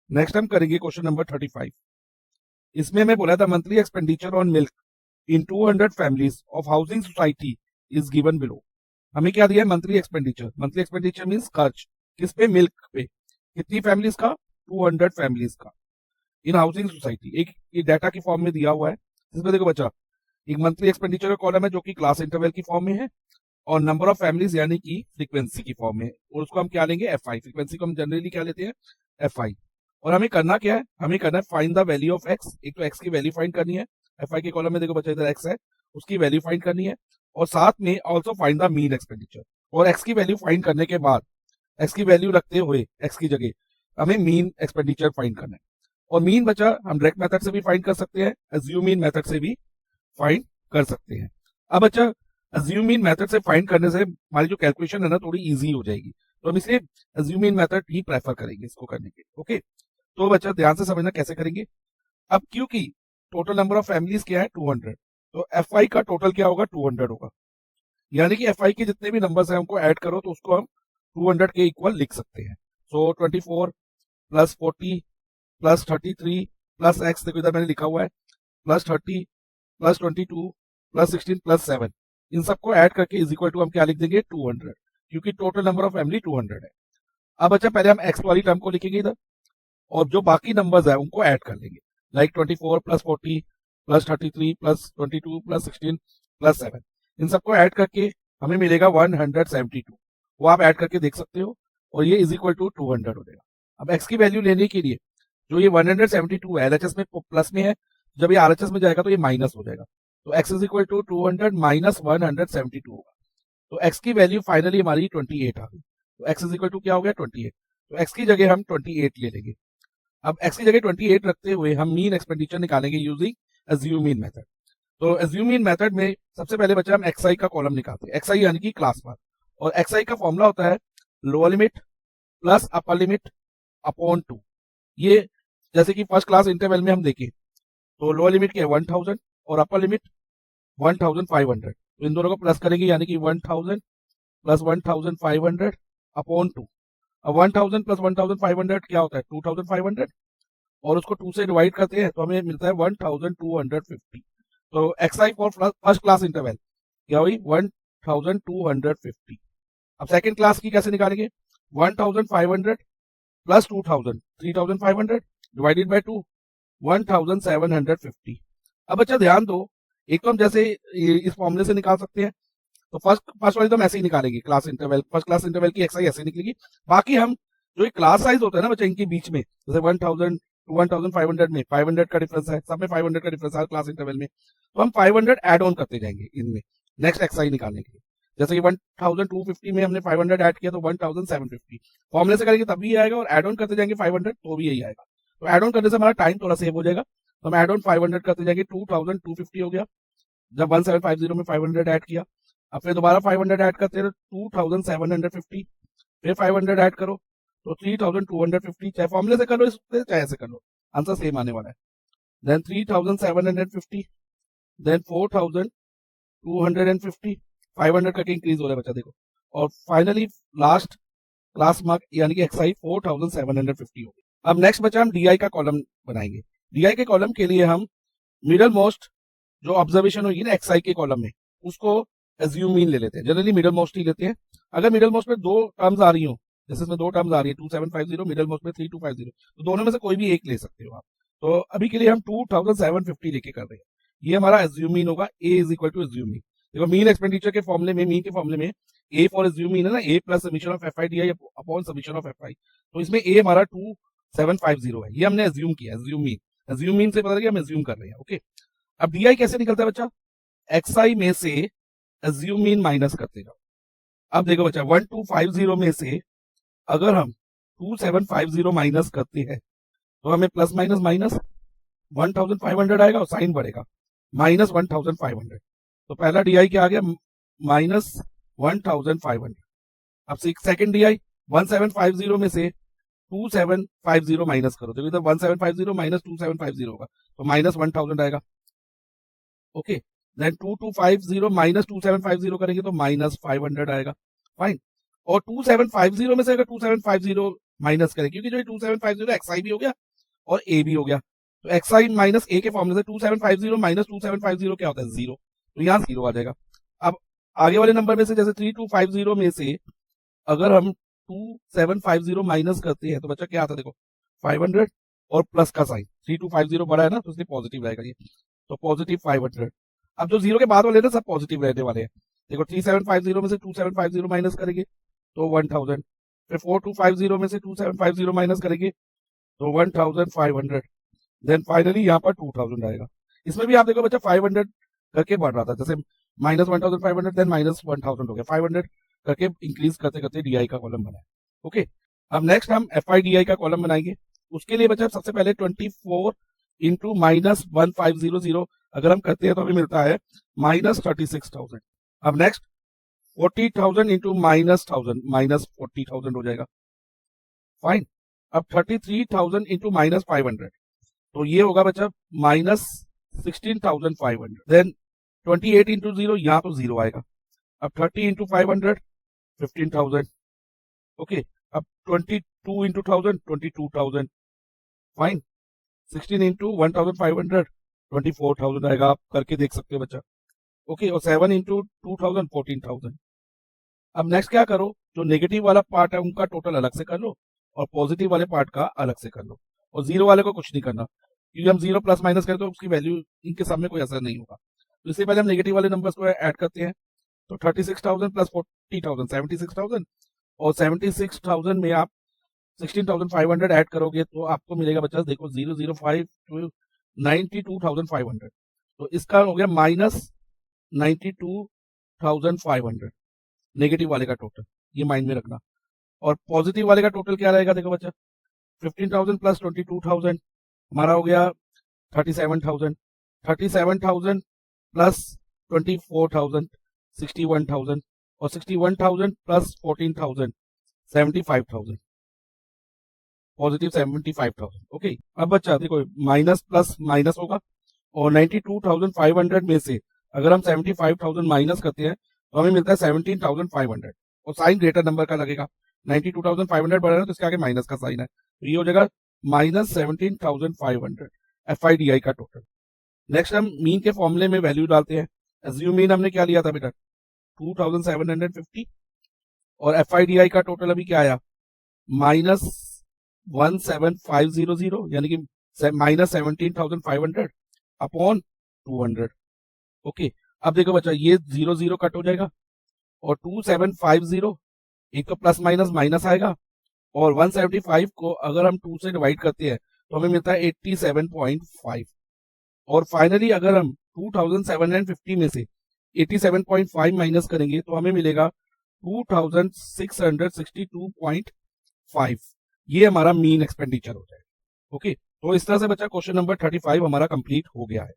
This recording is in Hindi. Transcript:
नेक्स्ट हम करेंगे क्वेश्चन नंबर 35। इसमें हमें बोला था monthly expenditure on milk in 200 families of housing society is given below. हमें क्या दिया है? मंथली एक्सपेंडिचर मींस खर्च किस पे? मिल्क पे। कितनी फैमिलीज का? 200 फैमिलीज का इन हाउसिंग सोसाइटी। एक ये डाटा की फॉर्म में दिया हुआ है। इसमें देखो बच्चा, एक मंथली एक्सपेंडिचर का कॉलम है जो कि क्लास इंटरवल की फॉर्म में है, और नंबर ऑफ फैमिलीज यानी कि फ्रीक्वेंसी की फॉर्म में है, और उसको हम क्या लेंगे? F I. फ्रीक्वेंसी को हम जनरली क्या लेते हैं? F I. और हमें करना क्या है? हमें करना है find the value of x. एक तो एक्स की वैल्यू फाइंड करनी है, एफ आई के कॉलम में देखो बच्चा इधर एक्स है, उसकी वैल्यू फाइंड करनी है, और साथ में also find the mean expenditure. और एक्स की वैल्यू फाइंड करने के बाद, एक्स की वैल्यू रखते हुए एक्स की जगह हमें मीन एक्सपेंडिचर फाइंड करना है। और मीन बचा हम डायरेक्ट मेथड से भी फाइंड कर सकते हैं, अज्यूम मीन मेथड से भी फाइंड कर सकते हैं। अब बच्चा अज्यूम मीन मेथड से फाइंड करने से हमारी जो कैलकुलेशन है ना थोड़ी इजी हो जाएगी, तो हम इसलिए अज्यूम मीन मेथड ही प्रेफर करेंगे इसको करने के। ओके, तो बच्चा ध्यान से समझना कैसे करेंगे। अब क्योंकि टोटल नंबर ऑफ फैमिलीज क्या है? 200, तो एफ आई का टोटल क्या होगा? 200 होगा। यानी कि एफ आई के जितने भी नंबर्स हैं उनको ऐड करो तो उसको हम 200 के इक्वल लिख सकते हैं। सो 24 प्लस 40 प्लस 33 प्लस एक्स, देखो इधर मैंने लिखा हुआ है, प्लस 30 प्लस 22 प्लस 16 प्लस 7, इन सबको ऐड करके इज इक्वल टू हम क्या लिख देंगे? 200, क्योंकि टोटल नंबर ऑफ फैमिली 200 है। अब अच्छा पहले हम एक्स वाली टर्म को लिखेंगे इधर, और जो बाकी नंबर्स है उनको ऐड कर लेंगे, like 24 plus 40 plus 33 plus 22 plus 16 plus 7, इन सबको ऐड करके हमें मिलेगा 172। वो आप ऐड करके देख सकते हो, और ये इज इक्वल टू 200 हो जाएगा। अब एक्स की वैल्यू लेने के लिए जो ये 172 एलएचएस में प्लस में है, जब ये आरएचएस में जाएगा तो ये माइनस हो जाएगा, तो x is equal to 200 minus 172 होगा। तो एक्स की वैल्यू फाइनली हमारी 28 आ गई। तो एक्स इज इक्वल टू क्या हो गया? 28। तो एक्स की जगह हम 28 ले लेंगे। अब एक्स की जगह 28 रखते हुए हम मीन एक्सपेंडिचर निकालेंगे यूजिंग अज्यूम मीन मेथड। तो अज्यूम मीन मेथड में सबसे पहले बच्चा हम एक्सआई का कॉलम निकालते हैं, एक्सआई यानी कि क्लास पार, और एक्सआई का फॉर्मूला होता है lower limit plus upper limit upon 2। ये जैसे कि फर्स्ट क्लास इंटरवल में हम देखें तो लोअर लिमिट क्या है? 1000 और अपर लिमिट 1500, तो इन दोनों को प्लस करेंगे यानी कि 1000 प्लस 1500 अपॉन 2। अब 1000 प्लस 1500 क्या होता है? 2500, और उसको 2 से डिवाइड करते हैं तो हमें मिलता है 1250। तो XI for first class interval क्या हुई? 1250। अब सेकंड क्लास की कैसे निकालेंगे? 1500 प्लस 2000 3500 डिवाइडेड बाय 2 1750। अब अच्छा ध्यान दो, एक तो हम जैसे इस फॉर्मूले से निकाल सकते हैं, तो फर्स्ट वाली तो हम ऐसे ही निकालेंगे, class interval first class interval की एक्सआई ऐसे निकलेगी। बाकी हम जो एक क्लास साइज होता है ना बच्चा इनके बीच में, जैसे 1000 1500 में 500 का डिफरेंस है, सब में 500 का डिफरेंस है क्लास इंटरवल में, तो हम 500 ऐड ऑन करते जाएंगे इनमें नेक्स्ट एक्सआई निकालने के लिए। जैसे कि 1250 में हमने 500 ऐड किया तो 1750 फॉर्मुले से करेंगे तब भी आएगा, और ऐड ऑन करते जाएंगे 500 तो भी यही आएगा। तो ऐड ऑन करने से हमारा टाइम थोड़ा सेव हो जाएगा, तो हम ऐड ऑन 500 करते जाएंगे, 2250 हो गया। जब 1750 में 500 ऐड किया, अब फिर दोबारा 500 ऐड करते हैं 2750, फिर 500 ऐड करो तो 3250, चाहे फॉर्मुले से कर लो इससे चाहे ऐसे कर लो, आंसर सेम आने वाला है। देन 3750, देन 4250, 500 करके इंक्रीज हो रहा है बच्चा देखो, और फाइनली लास्ट क्लास मार्क यानी कि एक्सआई 4750 हो गई। अब नेक्स्ट बचा हम डीआई का कॉलम बनाएंगे। डीआई के कॉलम के लिए हम मिडल मोस्ट जो ऑब्जर्वेशन होगी ना एक्सआई के कॉलम में, उसको एज्यूम मीन ले लेते हैं, जनरली मिडल मोस्ट ही लेते हैं। अगर मिडल मोस्ट में दो टर्म्स आ रही हो, जैसे इसमें दो टर्म्स आ रही है 2750, मिडल मोस्ट में 3250, तो दोनों में से कोई भी एक ले सकते हो आप। तो अभी के लिए हम 2750 लेके कर रहे हैं, ये हमारा एज्यूम मीन होगा। A is equal to assume mean. देखो मीन एक्सपेंडिचर के फॉर्मुले में, मीन के फॉर्मुले में ए फॉर एज्यूम मीन है ना, A plus summation of F I D I upon summation of F I, तो इसमें ए हमारा 2750 है, ये हमने एज्यूम किया। एज्यूम मीन से पता लगा हम एज्यूम कर रहे हैं। ओके, अब डीआई कैसे निकलता है बच्चा? एक्सआई में से एज्यूम मीन माइनस करते जाओ। अब देखो बच्चा 1250 में से अगर हम 2750 माइनस करते हैं तो हमें प्लस माइनस माइनस 1500 आएगा, और साइन बढ़ेगा माइनस 1500। तो पहला डीआई क्या आ गया? माइनस 1500। अब सेकंड डीआई 1750 में से 2750 माइनस करो, देखो इधर 1750 माइनस 2750 होगा, तो माइनस 1000 आएगा। ओके, देन 2250 माइनस 2750 करेंगे तो माइनस 500 आएगा। फाइन, और 2750 में से अगर 2750 माइनस करें, क्योंकि जो 2750 एक्सआई भी हो गया और ए भी हो गया, तो एक्सआई माइनस ए के फॉर्मूले से 2750 माइनस 2750 क्या होता है, 0, तो यहाँ 0 आ जाएगा। अब आगे वाले नंबर में से जैसे 3250 में से अगर हम 2750 माइनस करते हैं तो बच्चा क्या आता है, देखो 500 और प्लस का साइन, 3250 बड़ा है ना तो इसलिए पॉजिटिव रहेगा ये, तो पॉजिटिव 500। अब जो जीरो के बाद वाले ना सब पॉजिटिव रहने वाले हैं, देखो 3750 में से 2750 माइनस करेंगे तो 1000, फिर 4250 में से 2750 माइनस करेंगे तो 1500, देन फाइनली यहाँ पर 2000 आएगा। इसमें भी आप देखो बच्चा 500 करके बढ़ रहा था, जैसे माइनस 1500 देन माइनस 1000 हो गया, 500 करके इंक्रीज करते करते डीआई का कॉलम बनाए। ओके, अब नेक्स्ट हम एफ आई डी आई का कॉलम बनाएंगे। उसके लिए बच्चा सबसे पहले 24 इंटू माइनस 1500 अगर हम करते हैं तो हमें मिलता है माइनस 36,000। अब नेक्स्ट 40,000 इंटू माइनस 1000 माइनस 40,000 हो जाएगा, फाइन। अब 33,000 इंटू माइनस 500 तो ये होगा बच्चा माइनस 16,500, देन 28 इंटू 0 यहाँ तो 0 आएगा। अब 30 इंटू 500 15,000, ओके। अब 22 इंटू 1000 22,000, फाइन। 16 इंटू 1500 24,000 आएगा, आप करके देख सकते हो बच्चा, ओके। और 7 इंटू 2000 14,000। अब नेक्स्ट क्या करो, जो नेगेटिव वाला पार्ट है उनका टोटल अलग से कर लो और पॉजिटिव वाले पार्ट का अलग से कर लो, और जीरो वाले को कुछ नहीं करना, क्योंकि हम जीरो प्लस माइनस करें तो उसकी वैल्यू इनके सामने कोई असर नहीं होगा। तो इससे पहले हम नेगेटिव वाले नंबर्स को ऐड करते हैं, तो 36,000 प्लस 40,000 76,000, और 76,000 में आप 16,500 ऐड करोगे तो आपको मिलेगा बच्चा, देखो 005 to 92,500, तो इसका हो गया माइनस 92,500 नेगेटिव वाले का टोटल, ये माइंड में रखना। और पॉजिटिव वाले का टोटल क्या रहेगा, देखो बच्चा 15,000 प्लस 22,000 हमारा हो गया 37,000, 37,000 प्लस 24,000 61,000, और 61,000 प्लस 14,000 75,000, पॉजिटिव 75,000, ओके। अब बच्चा देखो माइनस प्लस माइनस होगा, और 92,500 में से अगर हम 75,000 माइनस करते हैं तो हमें मिलता है 17,500, और साइन ग्रेटर नंबर का लगेगा, 92,500 बढ़ रहा है तो इसके आगे माइनस का साइन है, तो ये हो जाएगा माइनस 17,500 एफ आई डी आई का टोटल। नेक्स्ट हम मीन के फॉर्मूले में वैल्यू डालते हैं। एज्यूम मीन हमने क्या लिया था बेटा 2750, और एफ आई डी आई का टोटल अभी क्या आया माइनस 17,500, यानी कि माइनस 17,500 अपॉन 200, ओके। अब देखो बच्चा ये 0 0 कट हो जाएगा, और 2750 एक तो प्लस माइनस माइनस आएगा, और 175 को अगर हम 2 से डिवाइड करते हैं तो हमें मिलता है 87.5, और फाइनली अगर हम 2750 में से 87.5 माइनस करेंगे तो हमें मिलेगा 2662.5, ये हमारा मीन एक्सपेंडिचर हो जाएगा, ओके। तो इस तरह से बच्चा क्वेश्चन नंबर 35 हमारा कंप्लीट हो गया है।